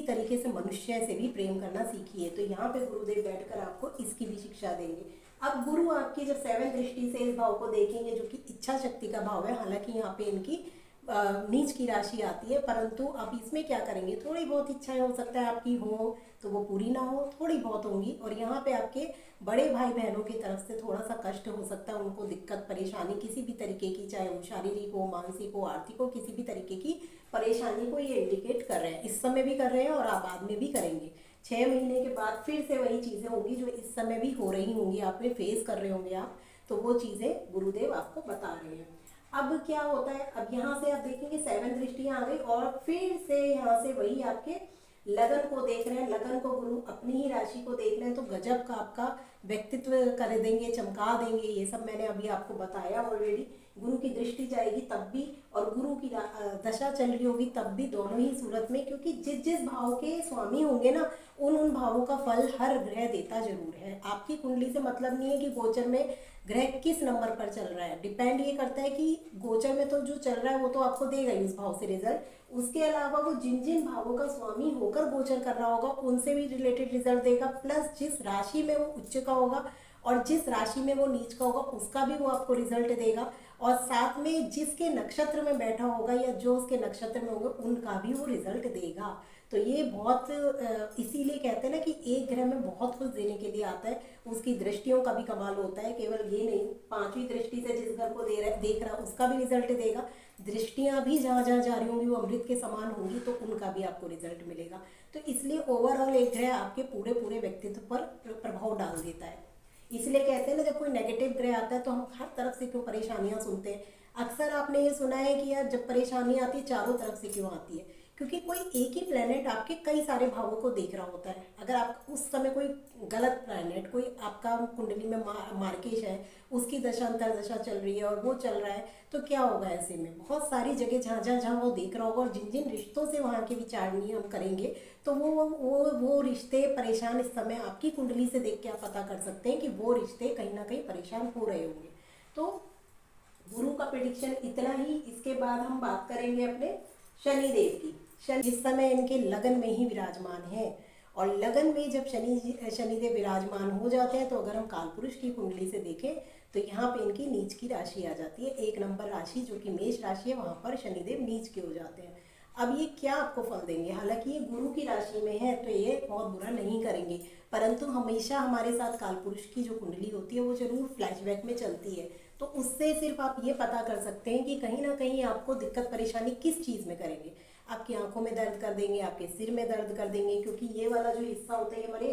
तरीके से मनुष्य से भी प्रेम करना सीखिए। तो यहाँ पे गुरुदेव बैठकर आपको इसकी भी शिक्षा देंगे। अब गुरु आपकी जब 7 दृष्टि से इस भाव को देखेंगे जो कि इच्छा शक्ति का भाव है, हालांकि यहाँ पे इनकी नीच की राशि आती है, परंतु आप इसमें क्या करेंगे, थोड़ी बहुत इच्छाएं हो सकता है आपकी हो तो वो पूरी ना हो, थोड़ी बहुत होंगी। और यहाँ पे आपके बड़े भाई बहनों की तरफ से थोड़ा सा कष्ट हो सकता है, उनको दिक्कत परेशानी किसी भी तरीके की, चाहे वो शारीरिक हो, मानसिक हो, आर्थिक हो, किसी भी तरीके की परेशानी को ये इंडिकेट कर रहे हैं। इस समय भी कर रहे हैं और आप बाद में भी करेंगे। 6 महीने के बाद फिर से वही चीज़ें होंगी जो इस समय भी हो रही होंगी, आप में फेस कर रहे होंगे आप, तो वो चीज़ें गुरुदेव आपको बता रहे हैं। अब क्या होता है, अब यहाँ से आप देखेंगे 7 दृष्टियां आ गई और फिर से यहाँ से वही आपके लगन को देख रहे हैं। लगन को गुरु अपनी ही राशि को देख रहे हैं, तो गजब का आपका व्यक्तित्व कर देंगे, चमका देंगे। ये सब मैंने अभी आपको बताया ऑलरेडी। गुरु की दृष्टि जाएगी तब भी और गुरु की दशा चल रही होगी तब भी, दोनों ही सूरत में, क्योंकि जिस जिस भाव के स्वामी होंगे ना, उन भावों का फल हर ग्रह देता जरूर है। आपकी कुंडली से मतलब नहीं है कि गोचर में ग्रह किस नंबर पर चल रहा है, डिपेंड ये करता है कि गोचर में तो जो चल रहा है वो तो आपको देगा ही उस भाव से रिजल्ट। उसके अलावा वो जिन जिन भावों का स्वामी होकर गोचर कर रहा होगा उनसे भी रिलेटेड रिजल्ट देगा, प्लस जिस राशि में वो उच्च का होगा और जिस राशि में वो नीच का होगा उसका भी वो आपको रिजल्ट देगा, और साथ में जिसके नक्षत्र में बैठा होगा या जो उसके नक्षत्र में होगा उनका भी वो रिजल्ट देगा। तो ये बहुत इसीलिए कहते हैं ना कि एक ग्रह में बहुत कुछ देने के लिए आता है, उसकी दृष्टियों का भी कमाल होता है। केवल ये नहीं, 5वीं दृष्टि से जिस घर को देख रहा है उसका भी रिजल्ट देगा। दृष्टियां भी जहाँ जहाँ जा रही होंगी वो अमृत के समान होंगी, तो उनका भी आपको रिजल्ट मिलेगा। तो इसलिए ओवरऑल एक ग्रह आपके पूरे पूरे व्यक्तित्व पर प्रभाव डाल देता है। इसलिए कहते हैं ना, जब कोई नेगेटिव ग्रह आता है तो हम हर तरफ से क्यों परेशानियां सुनते हैं। अक्सर आपने ये सुना है कि यार जब परेशानी आती है चारों तरफ से क्यों आती है, क्योंकि कोई एक ही प्लेनेट आपके कई सारे भावों को देख रहा होता है। अगर आप उस समय कोई गलत प्लेनेट, कोई आपका कुंडली में मार्केश है, उसकी दशा अंतरदशा चल रही है और वो चल रहा है, तो क्या होगा, ऐसे में बहुत सारी जगह जहाँ वो देख रहा होगा और जिन जिन रिश्तों से वहाँ के विचारणीय हम करेंगे तो वो रिश्ते परेशान, इस समय आपकी कुंडली से देख के आप पता कर सकते हैं कि वो रिश्ते कहीं ना कहीं परेशान हो रहे होंगे। तो गुरु का प्रेडिक्शन इतना ही। इसके बाद हम बात करेंगे अपने शनिदेव की। शनि इस समय इनके लगन में ही विराजमान है, और लगन में जब शनिदेव विराजमान हो जाते हैं तो अगर हम कालपुरुष की कुंडली से देखें तो यहाँ पे इनकी नीच की राशि आ जाती है। 1 नंबर राशि जो कि मेष राशि है, वहाँ पर शनिदेव नीच के हो जाते हैं। अब ये क्या आपको फल देंगे, हालांकि ये गुरु की राशि में है तो ये बहुत बुरा नहीं करेंगे, परंतु हमेशा हमारे साथ कालपुरुष की जो कुंडली होती है वो जरूर फ्लैशबैक में चलती है। तो उससे सिर्फ आप ये पता कर सकते हैं कि कहीं ना कहीं आपको दिक्कत परेशानी किस चीज़ में करेंगे। आपकी आंखों में दर्द कर देंगे, आपके सिर में दर्द कर देंगे, क्योंकि ये वाला जो हिस्सा होता है हमारे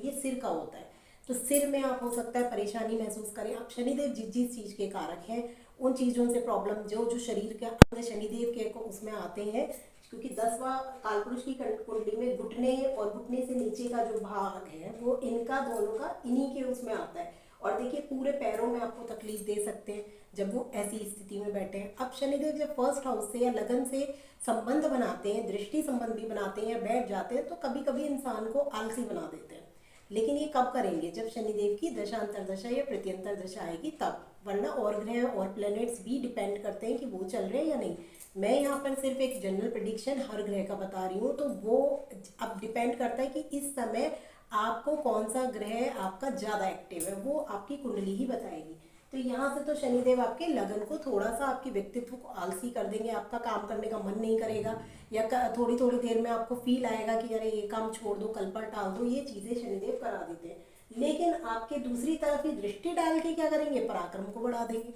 ये सिर का होता है, तो सिर में आप हो सकता है परेशानी महसूस करें। आप शनिदेव जिस जिस चीज़ के कारक हैं उन चीज़ों से प्रॉब्लम जो शरीर के अंग शनिदेव के उसमें आते हैं, क्योंकि 10वां कालपुरुष की कुंडली में घुटने और घुटने से नीचे का जो भाग है वो इनका दोनों का इन्हीं के उसमें आता है। और देखिए पूरे पैरों में आपको तकलीफ दे सकते हैं जब वो ऐसी स्थिति में बैठे हैं। अब शनिदेव जब फर्स्ट हाउस से या लगन से संबंध बनाते हैं, दृष्टि संबंध भी बनाते हैं या बैठ जाते हैं, तो कभी कभी इंसान को आलसी बना देते हैं। लेकिन ये कब करेंगे, जब शनिदेव की दशा अंतरदशा या प्रत्यंतर दशा आएगी तब, वरना और ग्रह और प्लैनेट्स भी डिपेंड करते हैं कि वो चल रहे हैं या नहीं। मैं यहाँ पर सिर्फ एक जनरल प्रेडिक्शन हर ग्रह का बता रही हूँ, तो वो अब डिपेंड करता है कि इस समय आपको कौन सा ग्रह आपका ज़्यादा एक्टिव है, वो आपकी कुंडली ही बताएगी। तो यहाँ से तो शनिदेव आपके लगन को थोड़ा सा, आपके व्यक्तित्व को आलसी कर देंगे, आपका काम करने का मन नहीं करेगा, या थोड़ी थोड़ी देर में आपको फील आएगा कि अरे ये काम छोड़ दो, कल पर टाल दो, ये चीज़ें शनिदेव करा देते हैं। लेकिन आपके दूसरी तरफ ही दृष्टि डाल के क्या करेंगे, पराक्रम को बढ़ा देंगे।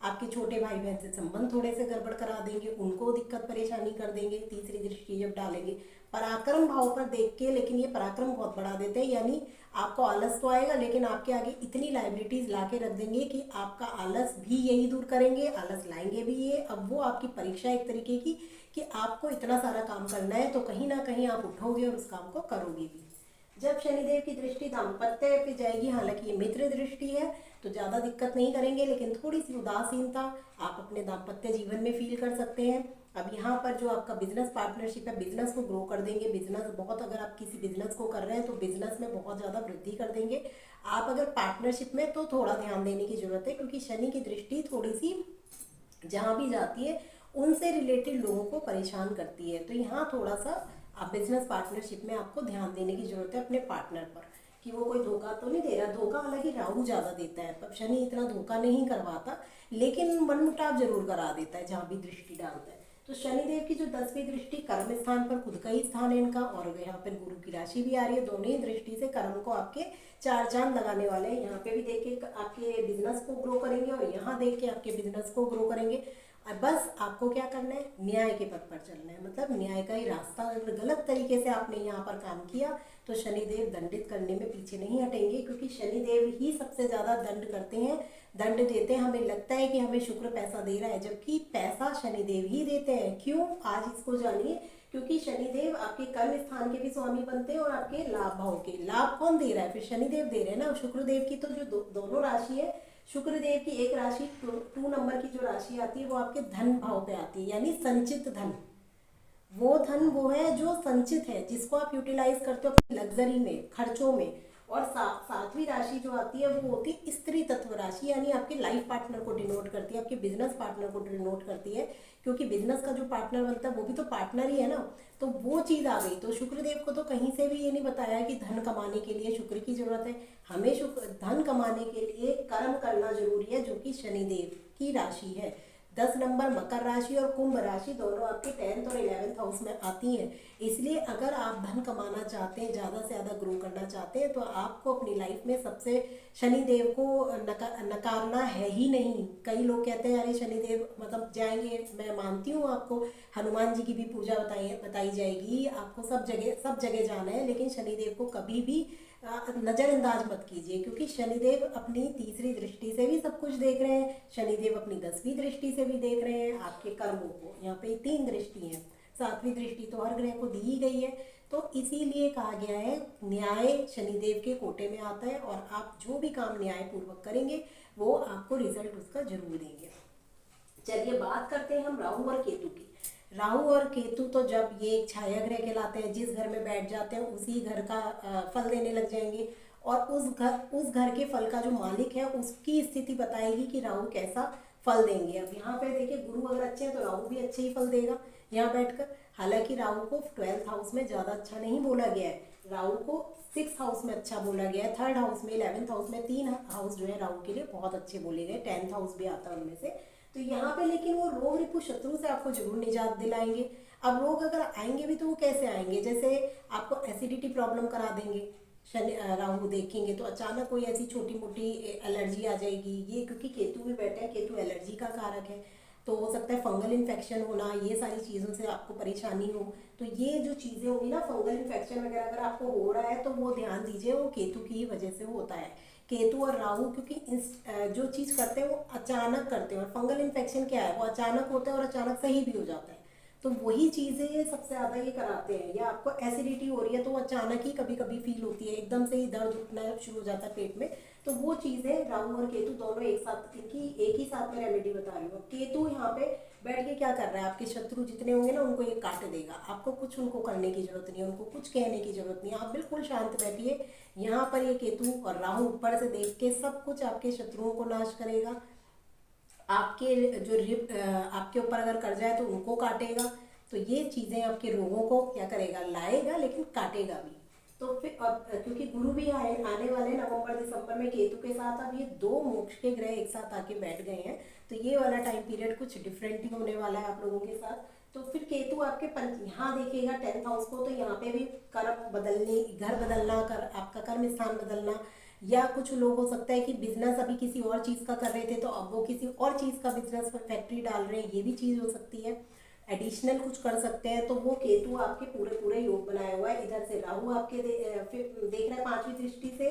आपके छोटे भाई बहन से संबंध थोड़े से गड़बड़ करा देंगे, उनको दिक्कत परेशानी कर देंगे। तीसरी दृष्टि जब डालेंगे पराक्रम भाव पर देख के, लेकिन ये पराक्रम बहुत बढ़ा देते हैं, यानी आपको आलस तो आएगा लेकिन आपके आगे इतनी लाइबिलिटीज ला के रख देंगे कि आपका आलस भी यही दूर करेंगे, आलस लाएंगे भी ये। अब वो आपकी परीक्षा एक तरीके की कि आपको इतना सारा काम करना है तो कहीं ना कहीं आप उठोगे और उस काम को करोगे भी। जब शनिदेव की दृष्टि दाम्पत्य पे जाएगी, हालांकि ये मित्र दृष्टि है तो ज़्यादा दिक्कत नहीं करेंगे, लेकिन थोड़ी सी उदासीनता आप अपने दाम्पत्य जीवन में फील कर सकते हैं। अब यहाँ पर जो आपका बिजनेस पार्टनरशिप है, बिजनेस को ग्रो कर देंगे। बिजनेस बहुत, अगर आप किसी बिजनेस को कर रहे हैं तो बिजनेस में बहुत ज़्यादा वृद्धि कर देंगे। आप अगर पार्टनरशिप में, तो थोड़ा ध्यान देने की जरूरत है, क्योंकि शनि की दृष्टि थोड़ी सी जहाँ भी जाती है उनसे रिलेटेड लोगों को परेशान करती है। तो यहाँ थोड़ा सा आप बिजनेस पार्टनरशिप में आपको ध्यान देने की जरूरत है अपने पार्टनर पर, कि वो कोई धोखा तो नहीं दे रहा। धोखा हालांकि राहु ज्यादा देता है, पर शनि इतना धोखा नहीं करवाता, लेकिन मनमुटाव जरूर करा देता है जहाँ भी दृष्टि डालता है। तो शनिदेव की जो 10वीं दृष्टि कर्म स्थान पर, खुद का ही स्थान है इनका, और यहाँ पर गुरु की राशि भी आ रही है, दोनों ही दृष्टि से कर्म को आपके 4 चांद लगाने वाले हैं। यहाँ पे भी देख के आपके बिजनेस को ग्रो करेंगे और यहाँ देख के आपके बिजनेस को ग्रो करेंगे। और बस आपको क्या करना है, न्याय के पथ पर चलना है, मतलब न्याय का ही रास्ता। अगर गलत तरीके से आपने यहाँ पर काम किया तो शनिदेव दंडित करने में पीछे नहीं हटेंगे, क्योंकि शनिदेव ही सबसे ज़्यादा दंड करते हैं, दंड देते हैं। हमें लगता है कि हमें शुक्र पैसा दे रहा है, जबकि पैसा शनिदेव ही देते हैं। क्यों, आज इसको जानिए। क्योंकि शनिदेव आपके कर्म स्थान के भी स्वामी बनते हैं और आपके लाभ भाव के। लाभ कौन दे रहा है, फिर शनिदेव दे रहे हैं ना। शुक्रदेव की तो जो दोनों राशि है, शुक्रदेव की एक राशि 2 नंबर की जो राशि आती है वो आपके धन भाव पे आती है, यानी संचित धन। वो धन वो है जो संचित है, जिसको आप यूटिलाइज करते हो अपनी लग्जरी में, खर्चों में। और 7वीं राशि जो आती है वो होती है स्त्री तत्व राशि, यानी आपके लाइफ पार्टनर को डिनोट करती है, आपके बिजनेस पार्टनर को डिनोट करती है, क्योंकि बिजनेस का जो पार्टनर बनता है वो भी तो पार्टनर ही है ना। तो वो चीज़ आ गई। तो शुक्रदेव को तो कहीं से भी ये नहीं बताया कि धन कमाने के लिए शुक्र की जरूरत है। हमें शुक्र धन कमाने के लिए कर्म करना जरूरी है, जो कि शनिदेव की राशि है। 10 नंबर मकर राशि और कुंभ राशि दोनों आपके 10th और 11th हाउस में आती हैं। इसलिए अगर आप धन कमाना चाहते हैं, ज़्यादा से ज़्यादा ग्रो करना चाहते हैं, तो आपको अपनी लाइफ में सबसे शनिदेव को नकारना है ही नहीं। कई लोग कहते हैं अरे शनिदेव मतलब जाएंगे, मैं मानती हूँ आपको हनुमान जी की भी पूजा बताई जाएगी, आपको सब जगह जाना है, लेकिन शनिदेव को कभी भी नज़रअंदाज मत कीजिए, क्योंकि शनिदेव अपनी तीसरी दृष्टि से भी सब कुछ देख रहे हैं, शनिदेव अपनी 10वीं दृष्टि से भी देख रहे हैं आपके कर्मों को। यहाँ पे 3 दृष्टि हैं, 7वीं दृष्टि तो हर ग्रह को दी ही गई है। तो इसीलिए कहा गया है न्याय शनिदेव के कोटे में आता है, और आप जो भी काम न्यायपूर्वक करेंगे वो आपको रिजल्ट उसका जरूर देंगे। चलिए बात करते हैं हम राहु और केतु की। राहु और केतु तो जब ये एक छाया ग्रह कहलाते हैं, जिस घर में बैठ जाते हैं उसी घर का फल देने लग जाएंगे, और उस घर के फल का जो मालिक है उसकी स्थिति बताएगी कि राहु कैसा फल देंगे। अब यहाँ पे देखिए गुरु अगर अच्छे हैं तो राहु भी अच्छे ही फल देगा यहाँ बैठकर। हालांकि राहु को 12th हाउस में ज़्यादा अच्छा नहीं बोला गया है, राहु को 6th हाउस में अच्छा बोला गया है, 3rd हाउस में, 11th हाउस में, 3 हाउस जो है राहु के लिए बहुत अच्छे बोले गए, 10th हाउस भी आता है उनमें से। तो यहाँ पे लेकिन वो रोग रिपु शत्रु से आपको जरूर निजात दिलाएंगे। अब रोग अगर आएंगे भी तो वो कैसे आएंगे, जैसे आपको एसिडिटी प्रॉब्लम करा देंगे, शनि राहु देखेंगे तो अचानक कोई ऐसी छोटी मोटी एलर्जी आ जाएगी। ये क्योंकि केतु भी बैठे हैं, केतु एलर्जी का कारक है, तो हो सकता है फंगल इन्फेक्शन होना, ये सारी चीज़ों से आपको परेशानी हो। तो ये जो चीज़ें होंगी ना, फंगल इन्फेक्शन वगैरह अगर आपको हो रहा है तो वो ध्यान दीजिए, वो केतु की ही वजह से होता है। केतु और राहु क्योंकि जो चीज़ करते हैं वो अचानक करते हैं, और फंगल इन्फेक्शन क्या है, वो अचानक होता है और अचानक सही भी हो जाता है। तो वही चीज़ें सबसे ज़्यादा ये कराते हैं। या आपको एसिडिटी हो रही है तो वो अचानक ही कभी कभी फील होती है, एकदम से ही दर्द उठना शुरू हो जाता है पेट में। तो वो चीज़ें राहु और केतु दोनों एक साथ, इनकी एक ही साथ में रेमेडी बता रही हूँ। केतु यहाँ पे बैठ के क्या कर रहा है, आपके शत्रु जितने होंगे ना उनको ये काट देगा। आपको कुछ उनको करने की जरूरत नहीं है, उनको कुछ कहने की जरूरत नहीं है, आप बिल्कुल शांत बैठिए। यहाँ पर ये केतु और राहु ऊपर से देख के सब कुछ आपके शत्रुओं को नाश करेगा। आपके आपके ऊपर अगर कर्जा है तो उनको काटेगा। तो ये चीज़ें आपके रोगों को क्या करेगा, लाएगा, लेकिन काटेगा भी। तो फिर अब क्योंकि गुरु भी आने वाले नवंबर दिसंबर में केतु के साथ, अब ये 2 मोक्ष के ग्रह एक साथ आके बैठ गए हैं, तो ये वाला टाइम पीरियड कुछ डिफरेंट ही होने वाला है आप लोगों के साथ। तो फिर केतु आपके यहाँ देखिएगा 10th हाउस को, तो यहाँ पे भी कर्म बदलने, घर बदलना, आपका कर्म स्थान बदलना, या कुछ लोग हो सकता है कि बिजनेस अभी किसी और चीज़ का कर रहे थे तो अब वो किसी और चीज़ का बिजनेस फैक्ट्री डाल रहे हैं, ये भी चीज़ हो सकती है। एडिशनल कुछ कर सकते हैं। तो वो केतु आपके पूरे योग बनाया हुआ है। इधर से राहु आपके देख रहा है 5वीं दृष्टि से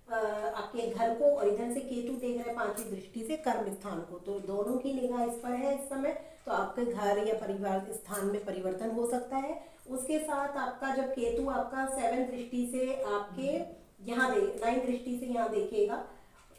आपके घर को, और इधर से केतु देख रहा है 5वीं दृष्टि से कर्म स्थान को। तो दोनों की निगाह इस पर है इस समय। तो आपके घर या परिवार स्थान में परिवर्तन हो सकता है। उसके साथ आपका जब केतु आपका 7th दृष्टि से आपके यहाँ 9th दृष्टि से यहाँ देखेगा,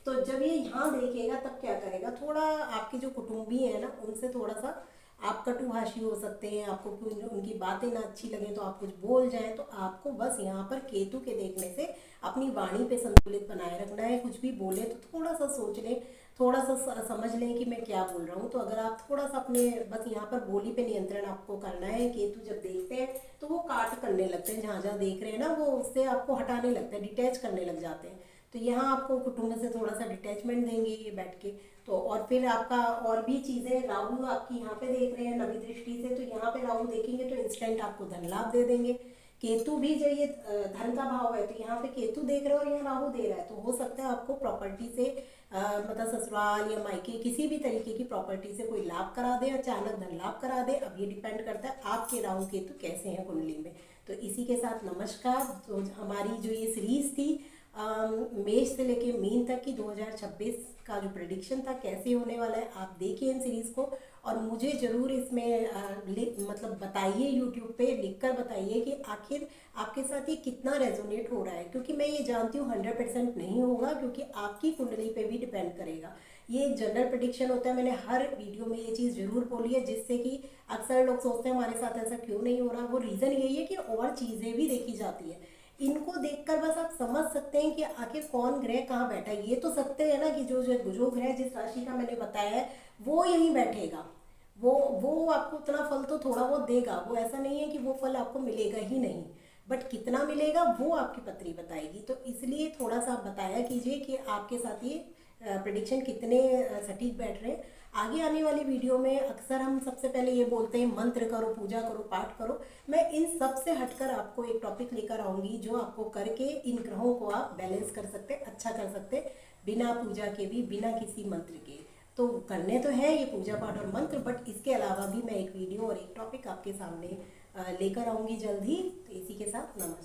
तो जब ये यहाँ देखेगा तब क्या करेगा, थोड़ा आपके जो कुटुंबी है ना उनसे थोड़ा सा आप कटुभाषी हो सकते हैं। आपको उनकी बातें ना अच्छी लगे तो आप कुछ बोल जाएं। तो आपको बस यहाँ पर केतु के देखने से अपनी वाणी पे संतुलित बनाए रखना है। कुछ भी बोले तो थोड़ा सा सोच लें, थोड़ा सा समझ लें कि मैं क्या बोल रहा हूँ। तो अगर आप थोड़ा सा अपने बस यहाँ पर बोली पे नियंत्रण आपको करना है। केतु जब देखते हैं तो वो काट कर करने लगते हैं, जहाँ जहाँ देख रहे हैं ना वो उससे आपको हटाने लगते हैं, डिटैच करने लग जाते हैं। तो यहाँ आपको कुटुंब से थोड़ा सा डिटैचमेंट देंगे ये बैठ के। तो और फिर आपका और भी चीज़ें, राहु आपकी यहाँ पे देख रहे हैं नवी दृष्टि से, तो यहाँ पे राहु देखेंगे तो इंस्टेंट आपको धन लाभ दे देंगे। केतु भी जो ये धन का भाव है, तो यहाँ पे केतु देख रहे हो और यहाँ राहु दे रहा है, तो हो सकता है आपको प्रॉपर्टी से मतलब ससुराल या मायके किसी भी तरीके की प्रॉपर्टी से कोई लाभ करा दे, अचानक धन लाभ करा दे। अब ये डिपेंड करता है आपके राहु केतु कैसे हैं कुंडली में। तो इसी के साथ नमस्कार। तो हमारी जो ये सीरीज थी मेष से लेके मीन तक की 2026 का जो प्रेडिक्शन था कैसे होने वाला है, आप देखिए इन सीरीज को और मुझे ज़रूर इसमें मतलब बताइए, यूट्यूब पे लिखकर बताइए कि आखिर आपके साथ ये कितना रेजोनेट हो रहा है, क्योंकि मैं ये जानती हूँ 100% नहीं होगा, क्योंकि आपकी कुंडली पे भी डिपेंड करेगा। ये एक जनरल प्रेडिक्शन होता है, मैंने हर वीडियो में ये चीज़ जरूर बोली है, जिससे कि अक्सर लोग सोचते हैं हमारे साथ ऐसा क्यों नहीं हो रहा। वो रीज़न यही है कि और चीज़ें भी देखी जाती है। इनको देखकर बस आप समझ सकते हैं कि आखिर कौन ग्रह कहाँ बैठा है। ये तो सकते हैं ना कि जो ग्रह जिस राशि का मैंने बताया है वो यहीं बैठेगा, वो आपको उतना फल तो थोड़ा बहुत देगा। वो ऐसा नहीं है कि वो फल आपको मिलेगा ही नहीं, बट कितना मिलेगा वो आपकी पत्री बताएगी। तो इसलिए थोड़ा सा बताया कीजिए कि आपके साथ ये प्रेडिक्शन कितने सटीक बैठ रहे हैं। आगे आने वाली वीडियो में अक्सर हम सबसे पहले ये बोलते हैं मंत्र करो, पूजा करो, पाठ करो। मैं इन सब से हटकर आपको एक टॉपिक लेकर आऊँगी जो आपको करके इन ग्रहों को आप बैलेंस कर सकते, अच्छा कर सकते, बिना पूजा के भी, बिना किसी मंत्र के। तो करने तो है ये पूजा पाठ और मंत्र, बट इसके अलावा भी मैं एक वीडियो और एक टॉपिक आपके सामने लेकर आऊँगी जल्द ही। तो इसी के साथ नमस्कार।